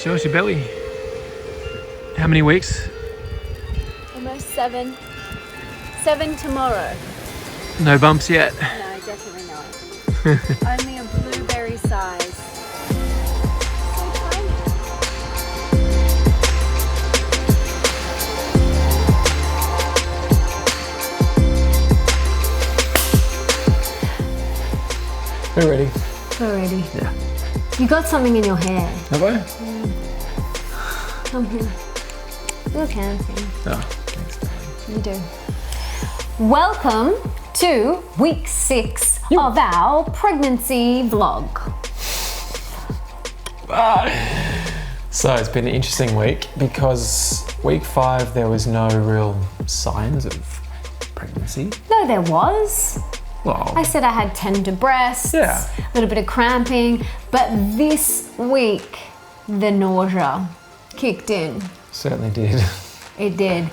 Show us your belly. How many weeks? Almost 7. 7 tomorrow. No bumps yet. No, definitely not. Only a blueberry size. So tiny. We're ready. We're ready. Yeah. You got something in your hair. Have I? Come here. Look handsome. Oh, thanks, darling. You do. Welcome to week 6 of our pregnancy vlog. So it's been an interesting week because week 5 there was no real signs of pregnancy. No, there was. Well, I said I had tender breasts, Yeah. a little bit of cramping, but this week the nausea kicked in. certainly did. It did.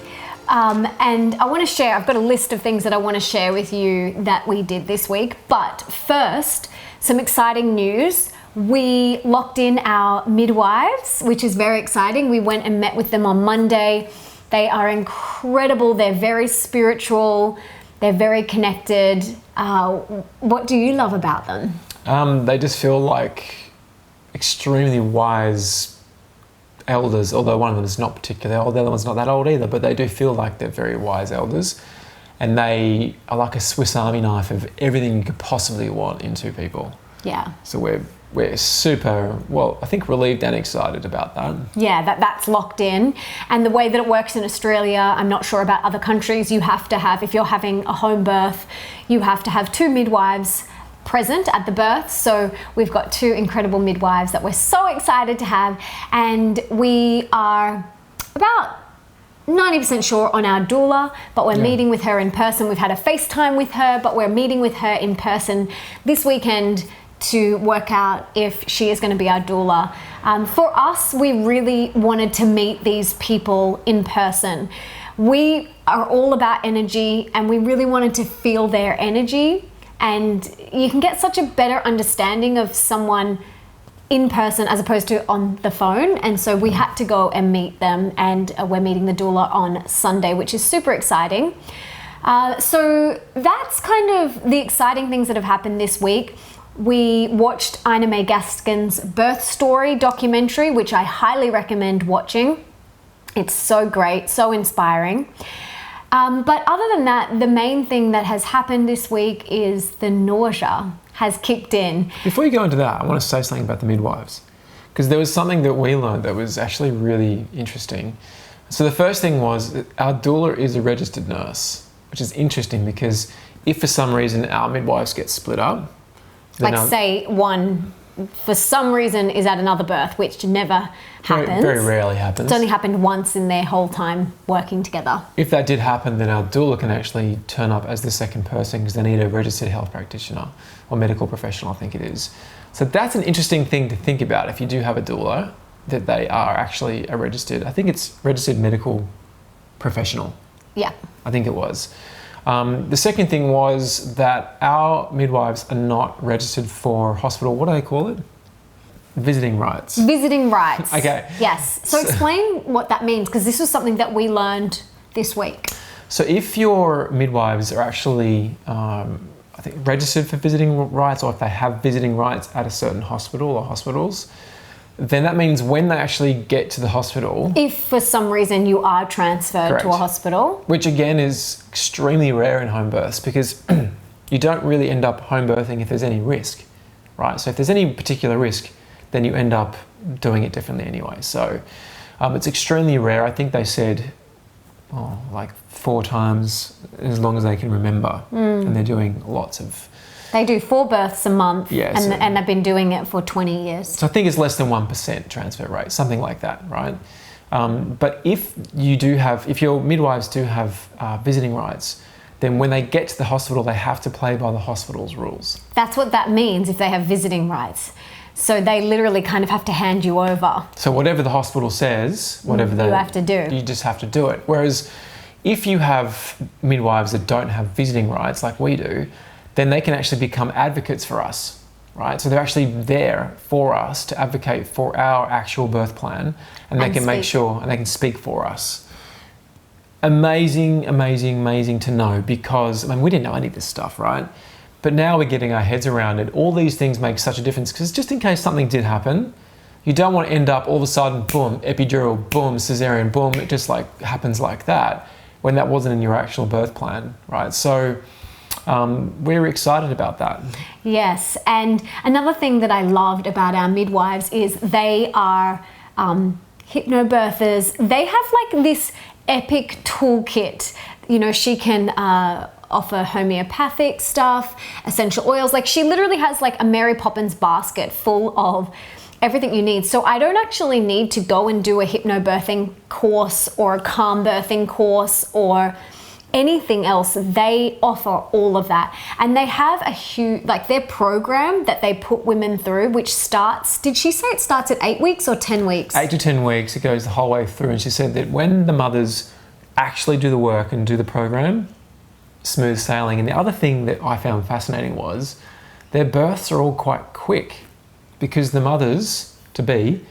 And I want to share, I've got a list of things that I want to share with you that we did this week. But first, some exciting news. We locked in our midwives, which is very exciting. We went and met with them on Monday. They are incredible. They're very spiritual. They're very connected. What do you love about them? They just feel like extremely wise elders, although one of them is not particularly old, the other one's not that old either, but they do feel like they're very wise elders. And they are like a Swiss Army knife of everything you could possibly want in two people. Yeah. So we're super, well, I think relieved and excited about that. Yeah, that's locked in. And the way that it works in Australia, I'm not sure about other countries, you have to have, if you're having a home birth, you have to have 2 midwives present at the birth. So we've got 2 incredible midwives that we're so excited to have. And we are about 90% sure on our doula, but we're meeting with her in person. We've had a FaceTime with her, but we're meeting with her in person this weekend to work out if she is going to be our doula. For us, we really wanted to meet these people in person. We are all about energy and we really wanted to feel their energy, and you can get such a better understanding of someone in person as opposed to on the phone. And so we had to go and meet them, and we're meeting the doula on Sunday, which is super exciting. So that's kind of the exciting things that have happened this week. We watched Ina May Gaskin's birth story documentary, which I highly recommend watching. It's so great, so inspiring. But other than that, the main thing that has happened this week is the nausea has kicked in. Before you go into that, I want to say something about the midwives, because there was something that we learned that was actually really interesting. So the first thing was that our doula is a registered nurse, which is interesting because if for some reason our midwives get split up, Like say one for some reason is at another birth, which never happens. Very rarely happens. It's only happened once in their whole time working together. If that did happen, then our doula can actually turn up as the second person because they need a registered health practitioner or medical professional, I think it is. So that's an interesting thing to think about if you do have a doula, that they are actually a registered, I think it's registered medical professional. Yeah. I think it was. The second thing was that our midwives are not registered for hospital, what do they call it? Visiting rights. Visiting rights. Okay. Yes. So explain what that means, because this was something that we learned this week. So if your midwives are actually, I think, registered for visiting rights, or if they have visiting rights at a certain hospital or hospitals, then that means when they actually get to the hospital... If for some reason you are transferred to a hospital. Which again is extremely rare in home births because you don't really end up home birthing if there's any risk, right? So if there's any particular risk, then you end up doing it differently anyway. So it's extremely rare. I think they said like 4 times as long as they can remember. And they're doing lots of... They do 4 births a month, Yeah, and they've been doing it for 20 years. So I think it's less than 1% transfer rate, something like that, right? But if your midwives do have visiting rights, then when they get to the hospital, they have to play by the hospital's rules. That's what that means if they have visiting rights. So they literally kind of have to hand you over. So whatever the hospital says, whatever you have to do. You just have to do it. Whereas if you have midwives that don't have visiting rights like we do, then they can actually become advocates for us. right? So they're actually there for us to advocate for our actual birth plan, and they can make sure, and they can speak for us. Amazing, amazing, amazing to know, because, I mean, we didn't know any of this stuff, right? But now we're getting our heads around it. All these things make such a difference, because just in case something did happen, you don't want to end up all of a sudden, boom, epidural, boom, cesarean, boom, it just like happens like that, when that wasn't in your actual birth plan, right? So we're excited about that. Yes, and another thing that I loved about our midwives is they are hypnobirthers. They have like this epic toolkit. You know, she can offer homeopathic stuff, essential oils. Like, she literally has like a Mary Poppins basket full of everything you need. So I don't actually need to go and do a hypnobirthing course or a calm birthing course or anything else. They offer all of that. And they have a huge, like, their program that they put women through, which starts, did she say it starts at 8 weeks or 10 weeks? 8 to 10 weeks, it goes the whole way through. And she said that when the mothers actually do the work and do the program, smooth sailing. And the other thing that I found fascinating was their births are all quite quick, because the mothers to be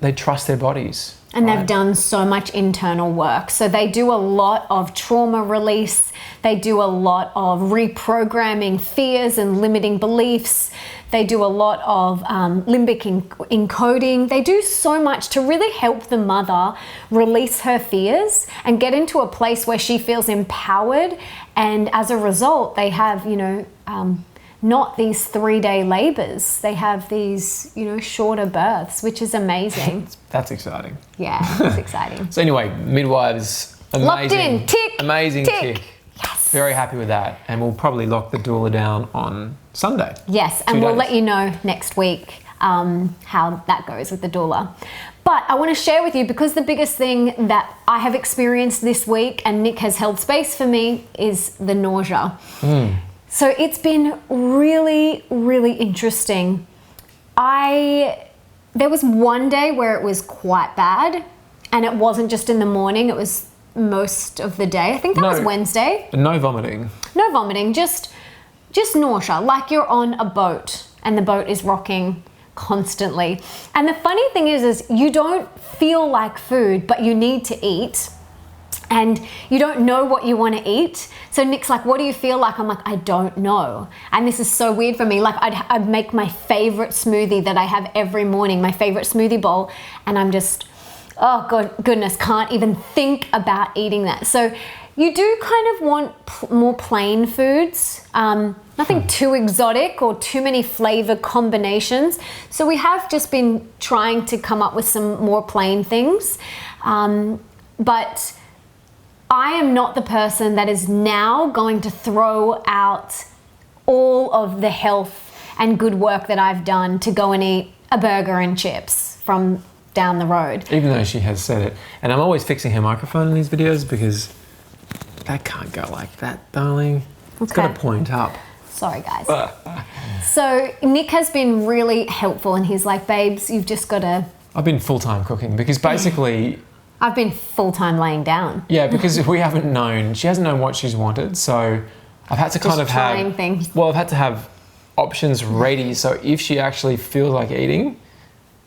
they trust their bodies. And they've done so much internal work. So they do a lot of trauma release. They do a lot of reprogramming fears and limiting beliefs. They do a lot of limbic encoding. They do so much to really help the mother release her fears and get into a place where she feels empowered. And as a result, they have, you know, not these 3-day labors. They have these, you know, shorter births, which is amazing. That's exciting. Yeah, it's exciting. So anyway, midwives, amazing. Locked in, tick. Amazing tick. Yes. Very happy with that. And we'll probably lock the doula down on Sunday. Yes, and we'll let you know next week how that goes with the doula. But I want to share with you, because the biggest thing that I have experienced this week, and Nick has held space for me, is the nausea. So it's been really, really interesting. There was one day where it was quite bad, and it wasn't just in the morning, it was most of the day. I think that was Wednesday. No vomiting. No vomiting, just nausea, like you're on a boat and the boat is rocking constantly. And the funny thing is you don't feel like food, but you need to eat. And you don't know what you want to eat. So Nick's like, what do you feel like? I'm like, I don't know. And this is so weird for me. Like, I'd make my favorite smoothie that I have every morning, my favorite smoothie bowl. And I'm just, oh goodness, can't even think about eating that. So you do kind of want more plain foods. Nothing too exotic or too many flavor combinations. So we have just been trying to come up with some more plain things. But I am not the person that is now going to throw out all of the health and good work that I've done to go and eat a burger and chips from down the road. Even though she has said it. And I'm always fixing her microphone in these videos, because that can't go like that, darling. It's got to point up. Sorry, guys. So Nick has been really helpful, and he's like, babes, you've just got to... I've been full-time cooking, because basically... I've been full-time laying down. Yeah, because we haven't known, she hasn't known what she's wanted, so I've had to kind of have... things. Well, I've had to have options ready, so if she actually feels like eating,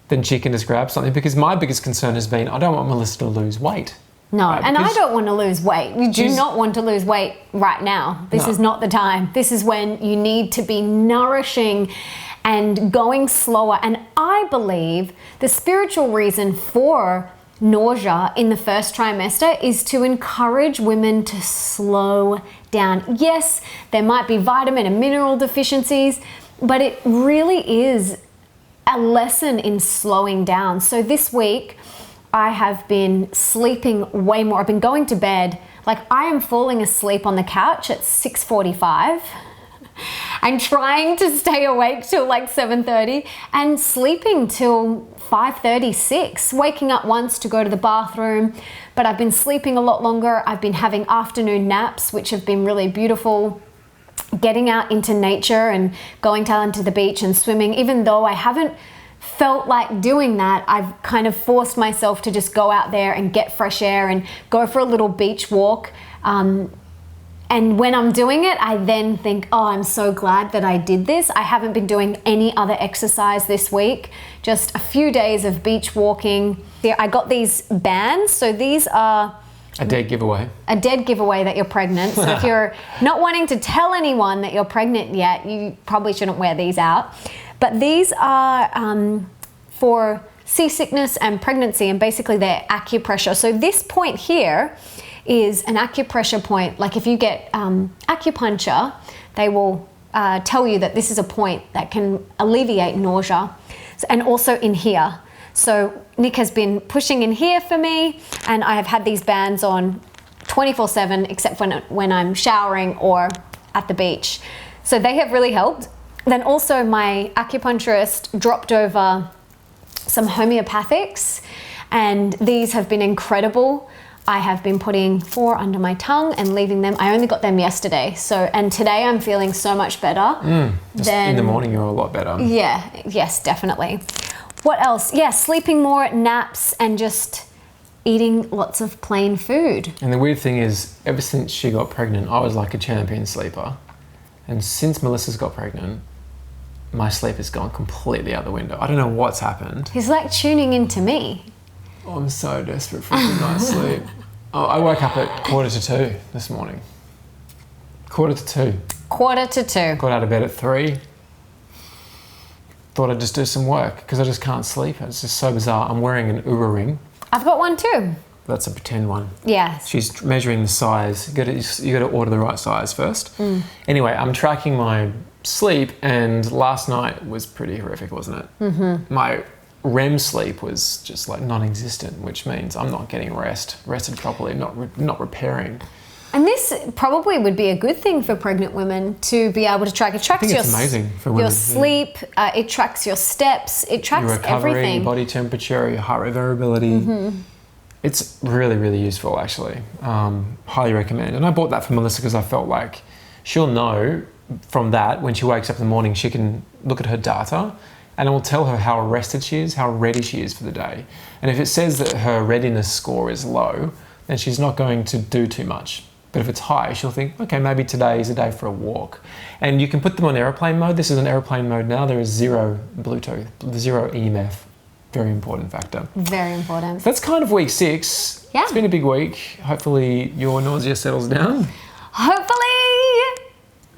then she can just grab something, because my biggest concern has been, I don't want Melissa to lose weight. No, right? And I don't want to lose weight. You do not want to lose weight right now. This is not the time. This is when you need to be nourishing and going slower. And I believe the spiritual reason for nausea in the first trimester is to encourage women to slow down. Yes, there might be vitamin and mineral deficiencies, but it really is a lesson in slowing down. So this week, I have been sleeping way more. I've been going to bed, like I am falling asleep on the couch at 6:45. I'm trying to stay awake till like 7:30 and sleeping till 5:30, 6, waking up once to go to the bathroom, but I've been sleeping a lot longer. I've been having afternoon naps, which have been really beautiful. Getting out into nature and going down to the beach and swimming, even though I haven't felt like doing that, I've kind of forced myself to just go out there and get fresh air and go for a little beach walk. And when I'm doing it, I then think, oh, I'm so glad that I did this. I haven't been doing any other exercise this week, just a few days of beach walking. I got these bands. So these are a dead giveaway. A dead giveaway that you're pregnant. So if you're not wanting to tell anyone that you're pregnant yet, you probably shouldn't wear these out. But these are for seasickness and pregnancy, and basically they're acupressure. So this point here is an acupressure point. Like if you get acupuncture, they will tell you that this is a point that can alleviate nausea. And also in here. So Nick has been pushing in here for me, and I have had these bands on 24/7, except when I'm showering or at the beach. So they have really helped. Then also my acupuncturist dropped over some homeopathics, and these have been incredible. I have been putting 4 under my tongue and leaving them. I only got them yesterday. And today I'm feeling so much better. In the morning you're a lot better. Yeah, yes, definitely. What else? Yeah, sleeping more, naps, and just eating lots of plain food. And the weird thing is, ever since she got pregnant, I was like a champion sleeper. And since Melissa's got pregnant, my sleep has gone completely out the window. I don't know what's happened. He's like tuning into me. Oh, I'm so desperate for a good night's sleep. Oh, I woke up at 1:45 this morning. 1:45. 1:45. Got out of bed at 3. Thought I'd just do some work because I just can't sleep. It's just so bizarre. I'm wearing an Oura ring. I've got one too. That's a pretend one. Yeah. She's measuring the size. You got to order the right size first. Anyway, I'm tracking my sleep, and last night was pretty horrific, wasn't it? Mm-hmm. My REM sleep was just like non-existent, which means I'm not getting rested properly, not repairing. And this probably would be a good thing for pregnant women to be able to track. It tracks it's amazing for women, your sleep, it tracks your steps, it tracks your recovery, everything. Your body temperature, your heart rate variability. Mm-hmm. It's really, really useful actually. Highly recommend. And I bought that for Melissa because I felt like she'll know from that when she wakes up in the morning, she can look at her data and it will tell her how rested she is, how ready she is for the day. And if it says that her readiness score is low, then she's not going to do too much. But if it's high, she'll think, okay, maybe today is a day for a walk. And you can put them on airplane mode. This is an airplane mode now. There is 0 Bluetooth, 0 EMF. Very important factor. Very important. That's kind of week 6. Yeah. It's been a big week. Hopefully your nausea settles down. Hopefully.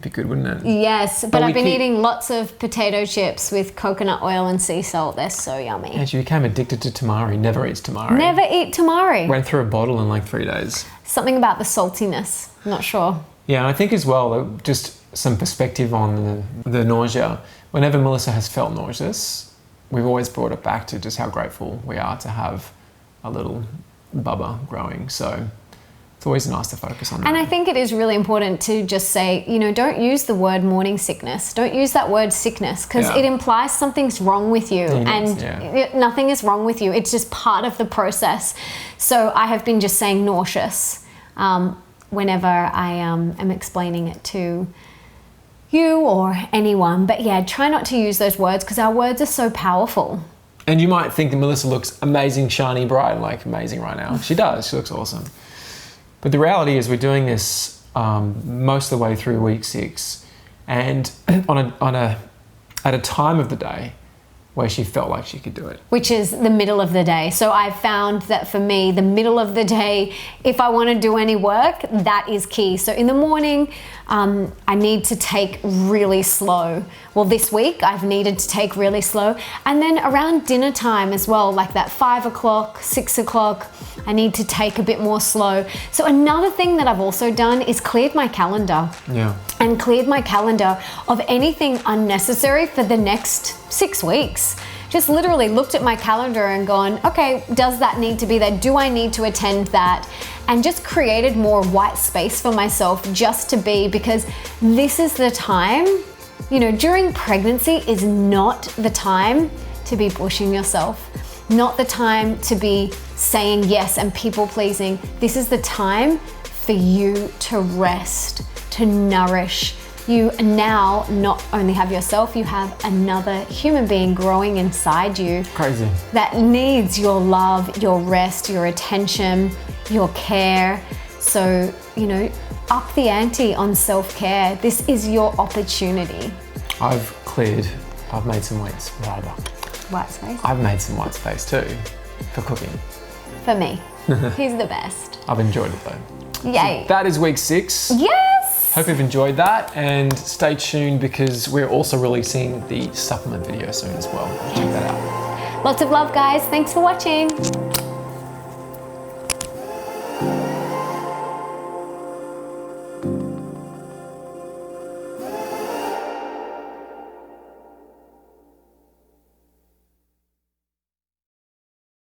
Be good, wouldn't it? Yes, but I've been eating lots of potato chips with coconut oil and sea salt. They're so yummy. And she became addicted to tamari. Never eats tamari. Never eat tamari. Went through a bottle in like 3 days. Something about the saltiness. I'm not sure. Yeah, and I think as well, just some perspective on the nausea. Whenever Melissa has felt nauseous, we've always brought it back to just how grateful we are to have a little bubba growing. So it's always nice to focus on that. And I think it is really important to just say, don't use the word morning sickness. Don't use that word sickness because it implies something's wrong with you. Nothing is wrong with you. It's just part of the process. So I have been just saying nauseous whenever I am explaining it to you or anyone. But yeah, try not to use those words because our words are so powerful. And you might think that Melissa looks amazing, shiny, bright, like amazing right now. She does. She looks awesome. But the reality is we're doing this most of the way through week 6 and at a time of the day where she felt like she could do it. Which is the middle of the day. So I've found that for me, the middle of the day, if I want to do any work, that is key. So in the morning, I need to take really slow. Well, this week I've needed to take really slow. And then around dinner time as well, like that 5 o'clock, 6 o'clock, I need to take a bit more slow. So another thing that I've also done is cleared my calendar. Yeah. And cleared my calendar of anything unnecessary for the next 6 weeks. Just literally looked at my calendar and gone, okay, does that need to be there? Do I need to attend that? And just created more white space for myself just to be, because this is the time, during pregnancy is not the time to be pushing yourself, not the time to be saying yes and people pleasing. This is the time for you to rest, to nourish. You now not only have yourself, you have another human being growing inside you. Crazy. That needs your love, your rest, your attention, your care. So, up the ante on self-care. This is your opportunity. I've made some white space? I've made some white space too for cooking. For me. He's the best. I've enjoyed it though. Yay. So that is week 6. Yes! Hope you've enjoyed that, and stay tuned because we're also releasing the supplement video soon as well. Check that out. Lots of love, guys. Thanks for watching.